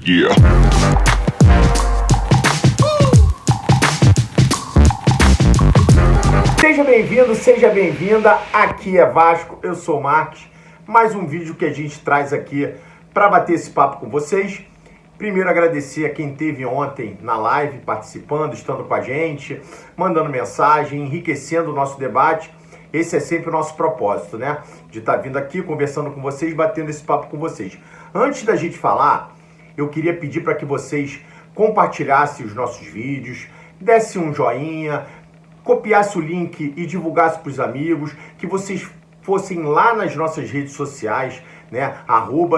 Yeah. Seja bem-vindo, seja bem-vinda, aqui é Vasco, eu sou o Marques, mais um vídeo que a gente traz aqui para bater esse papo com vocês. Primeiro agradecer a quem esteve ontem na live, participando, estando com a gente, mandando mensagem, enriquecendo o nosso debate. Esse é sempre o nosso propósito, né? De estar vindo aqui, conversando com vocês, batendo esse papo com vocês. Antes da gente falar, eu queria pedir para que vocês compartilhassem os nossos vídeos, dessem um joinha, copiasse o link e divulgasse para os amigos, que vocês fossem lá nas nossas redes sociais, né?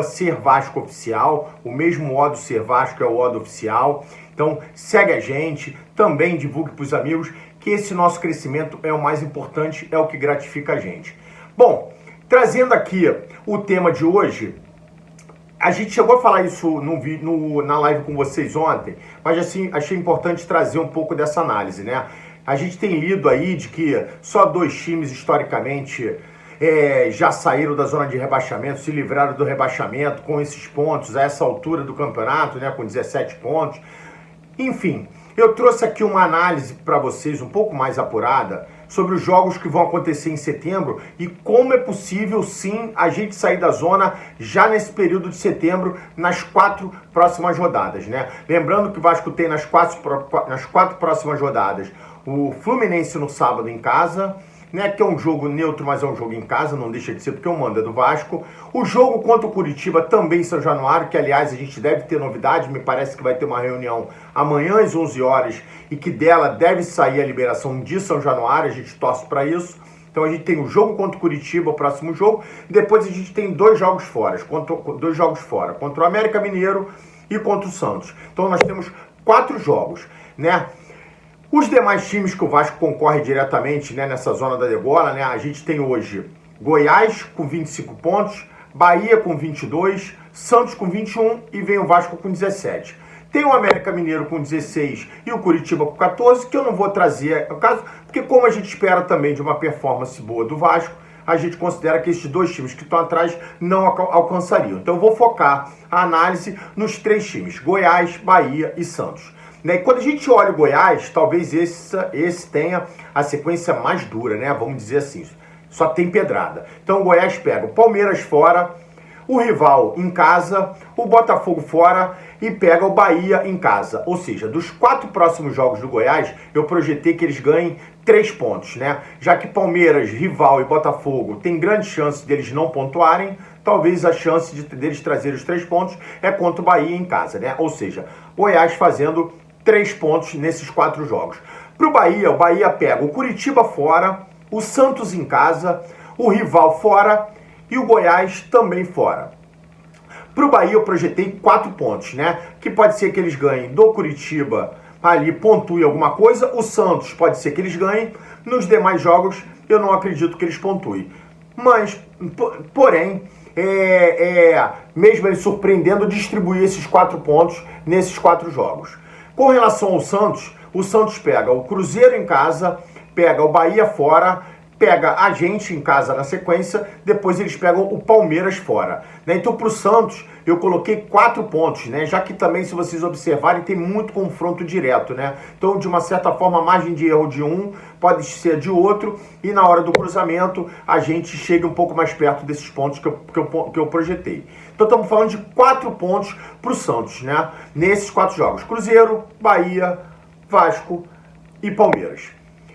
@SerVascoOficial, o mesmo O do Ser Vasco é o O do Oficial. Então segue a gente, também divulgue para os amigos, que esse nosso crescimento é o mais importante, é o que gratifica a gente. Bom, trazendo aqui o tema de hoje, a gente chegou a falar isso na live com vocês ontem, mas assim, achei importante trazer um pouco dessa análise, né? A gente tem lido aí de que só 2 times historicamente já saíram da zona de rebaixamento, se livraram do rebaixamento com esses pontos, a essa altura do campeonato, né, com 17 pontos. Enfim, eu trouxe aqui uma análise para vocês um pouco mais apurada sobre os jogos que vão acontecer em setembro e como é possível, sim, a gente sair da zona já nesse período de setembro, nas 4 próximas rodadas, né? Lembrando que o Vasco tem nas 4 próximas rodadas o Fluminense no sábado em casa, né, que é um jogo neutro, mas é um jogo em casa, não deixa de ser porque o mando é do Vasco. O jogo contra o Curitiba também em São Januário, que aliás a gente deve ter novidade, me parece que vai ter uma reunião amanhã às 11 horas e que dela deve sair a liberação de São Januário, a gente torce para isso. Então a gente tem o jogo contra o Curitiba, o próximo jogo, depois a gente tem 2 jogos fora, contra o América Mineiro e contra o Santos. Então nós temos 4 jogos, né? Os demais times que o Vasco concorre diretamente, né, nessa zona da degola, né, a gente tem hoje Goiás com 25 pontos, Bahia com 22, Santos com 21 e vem o Vasco com 17. Tem o América Mineiro com 16 e o Curitiba com 14, que eu não vou trazer o caso, porque como a gente espera também de uma performance boa do Vasco, a gente considera que esses 2 times que estão atrás não alcançariam. Então eu vou focar a análise nos 3 times, Goiás, Bahia e Santos. E quando a gente olha o Goiás, talvez esse tenha a sequência mais dura, né? Vamos dizer assim, só tem pedrada. Então o Goiás pega o Palmeiras fora, o rival em casa, o Botafogo fora e pega o Bahia em casa. Ou seja, dos 4 próximos jogos do Goiás, eu projetei que eles ganhem 3 pontos, né? Já que Palmeiras, rival e Botafogo tem grande chance deles não pontuarem, talvez a chance deles trazerem os 3 pontos é contra o Bahia em casa, né? Ou seja, Goiás fazendo 3 pontos nesses 4 jogos. Para o Bahia pega o Curitiba fora, o Santos em casa, o rival fora e o Goiás também fora. Para o Bahia eu projetei 4 pontos, né? Que pode ser que eles ganhem do Curitiba, ali pontue alguma coisa. O Santos pode ser que eles ganhem. Nos demais jogos eu não acredito que eles pontuem. Mas, porém, mesmo eles surpreendendo, distribuir esses 4 pontos nesses 4 jogos. Com relação ao Santos, o Santos pega o Cruzeiro em casa, pega o Bahia fora, pega a gente em casa na sequência, depois eles pegam o Palmeiras fora. Né? Então, para o Santos, eu coloquei 4 pontos, né? Já que também, se vocês observarem, tem muito confronto direto, né? Então, de uma certa forma, a margem de erro de um pode ser de outro, e na hora do cruzamento, a gente chega um pouco mais perto desses pontos que eu projetei. Então, estamos falando de 4 pontos para o Santos, né? Nesses 4 jogos. Cruzeiro, Bahia, Vasco e Palmeiras.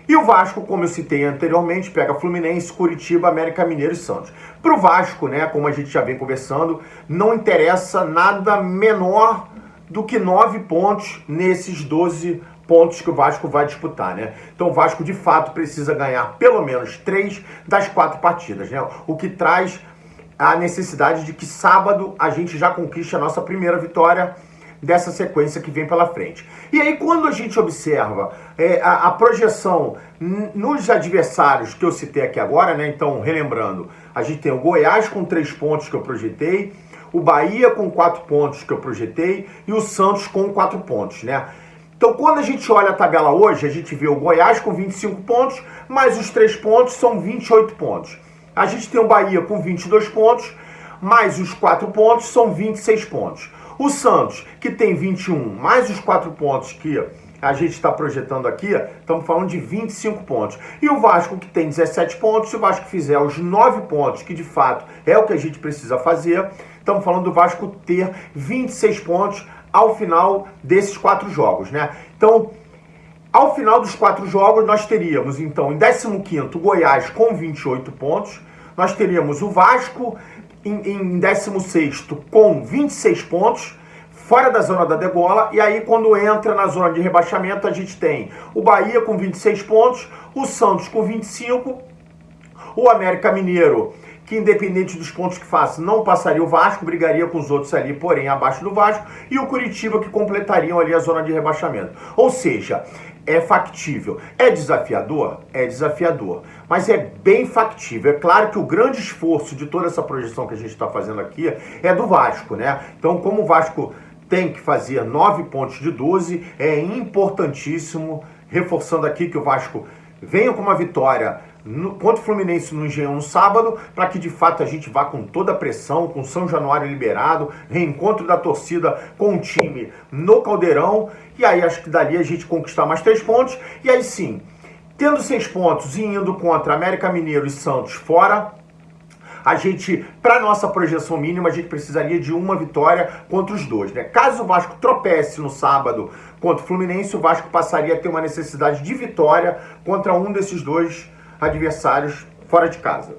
E o Vasco, como eu citei anteriormente, pega Fluminense, Curitiba, América Mineiro e Santos. Para o Vasco, né, como a gente já vem conversando, não interessa nada menor do que 9 pontos nesses 12 pontos que o Vasco vai disputar, né? Então o Vasco, de fato, precisa ganhar pelo menos 3 das 4 partidas, né? O que traz a necessidade de que sábado a gente já conquiste a nossa primeira vitória dessa sequência que vem pela frente. E aí, quando a gente observa a projeção nos adversários que eu citei aqui agora, né? Então, relembrando, a gente tem o Goiás com 3 pontos que eu projetei, o Bahia com 4 pontos que eu projetei e o Santos com 4 pontos, né? Então, quando a gente olha a tabela hoje, a gente vê o Goiás com 25 pontos, mais os 3 pontos são 28 pontos. A gente tem o Bahia com 22 pontos, mais os 4 pontos são 26 pontos. O Santos, que tem 21, mais os 4 pontos que a gente está projetando aqui, estamos falando de 25 pontos. E o Vasco, que tem 17 pontos, se o Vasco fizer os 9 pontos, que de fato é o que a gente precisa fazer, estamos falando do Vasco ter 26 pontos ao final desses 4 jogos, né? Então, ao final dos 4 jogos, nós teríamos, então, em 15º, Goiás com 28 pontos, nós teríamos o Vasco em 16º com 26 pontos, fora da zona da degola, e aí quando entra na zona de rebaixamento, a gente tem o Bahia com 26 pontos, o Santos com 25, o América Mineiro, que independente dos pontos que faça, não passaria o Vasco, brigaria com os outros ali, porém abaixo do Vasco, e o Curitiba, que completariam ali a zona de rebaixamento. Ou seja, é factível. É desafiador? É desafiador. Mas é bem factível. É claro que o grande esforço de toda essa projeção que a gente está fazendo aqui é do Vasco, né? Então, como o Vasco tem que fazer 9 pontos de 12, é importantíssimo, reforçando aqui que o Vasco venha com uma vitória contra o Fluminense no Engenhão no sábado, para que de fato a gente vá com toda a pressão, com São Januário liberado, reencontro da torcida com o time no Caldeirão, e aí acho que dali a gente conquistar mais 3 pontos, e aí sim, tendo 6 pontos e indo contra América Mineiro e Santos fora, a gente, para nossa projeção mínima, a gente precisaria de uma vitória contra os dois, né? Caso o Vasco tropece no sábado contra o Fluminense, o Vasco passaria a ter uma necessidade de vitória contra um desses dois adversários fora de casa.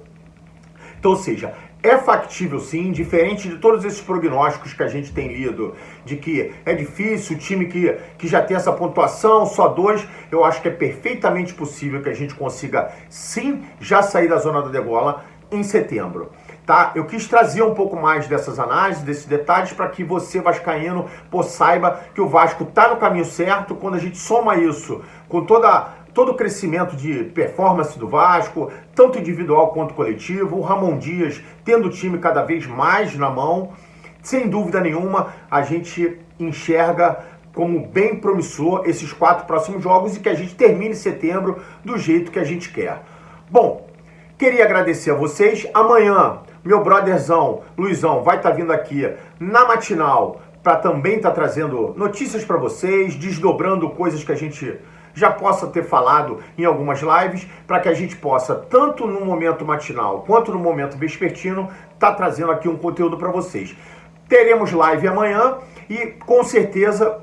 Então, ou seja, é factível sim, diferente de todos esses prognósticos que a gente tem lido, de que é difícil, o time que já tem essa pontuação, só 2, eu acho que é perfeitamente possível que a gente consiga sim já sair da zona da degola em setembro, tá? Eu quis trazer um pouco mais dessas análises, desses detalhes, para que você, vascaíno, saiba que o Vasco tá no caminho certo. Quando a gente soma isso com todo o crescimento de performance do Vasco, tanto individual quanto coletivo, o Ramon Dias tendo o time cada vez mais na mão, sem dúvida nenhuma, a gente enxerga como bem promissor esses 4 próximos jogos e que a gente termine setembro do jeito que a gente quer. Bom, queria agradecer a vocês. Amanhã, meu brotherzão, Luizão, vai estar vindo aqui na matinal para também estar trazendo notícias para vocês, desdobrando coisas que a gente já possa ter falado em algumas lives, para que a gente possa, tanto no momento matinal quanto no momento vespertino, estar trazendo aqui um conteúdo para vocês. Teremos live amanhã e, com certeza,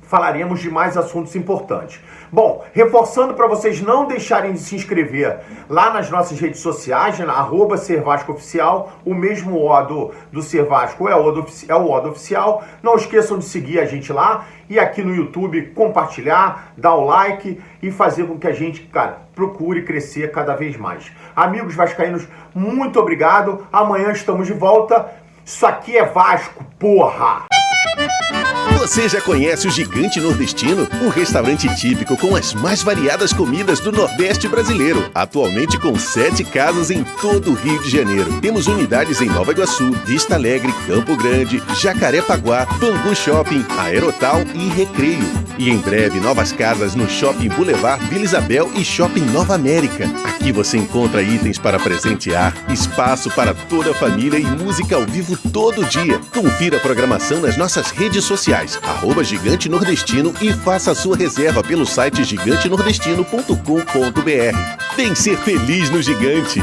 falaremos de mais assuntos importantes. Bom, reforçando para vocês não deixarem de se inscrever lá nas nossas redes sociais, na @SerVascoOficial, o mesmo O do Ser Vasco é o O do Oficial. Não esqueçam de seguir a gente lá e aqui no YouTube compartilhar, dar o like e fazer com que a gente, cara, procure crescer cada vez mais. Amigos vascaínos, muito obrigado. Amanhã estamos de volta. Isso aqui é Vasco, porra! Você já conhece o Gigante Nordestino? Um restaurante típico com as mais variadas comidas do Nordeste brasileiro. Atualmente com 7 casas em todo o Rio de Janeiro. Temos unidades em Nova Iguaçu, Vista Alegre, Campo Grande, Jacarepaguá, Bangu Shopping, Aerotal e Recreio. E em breve novas casas no Shopping Boulevard Vila Isabel e Shopping Nova América. Aqui você encontra itens para presentear, espaço para toda a família e música ao vivo todo dia. Confira a programação nas nossas redes sociais, @Gigante Nordestino, e faça a sua reserva pelo site gigantenordestino.com.br. Vem ser feliz no Gigante!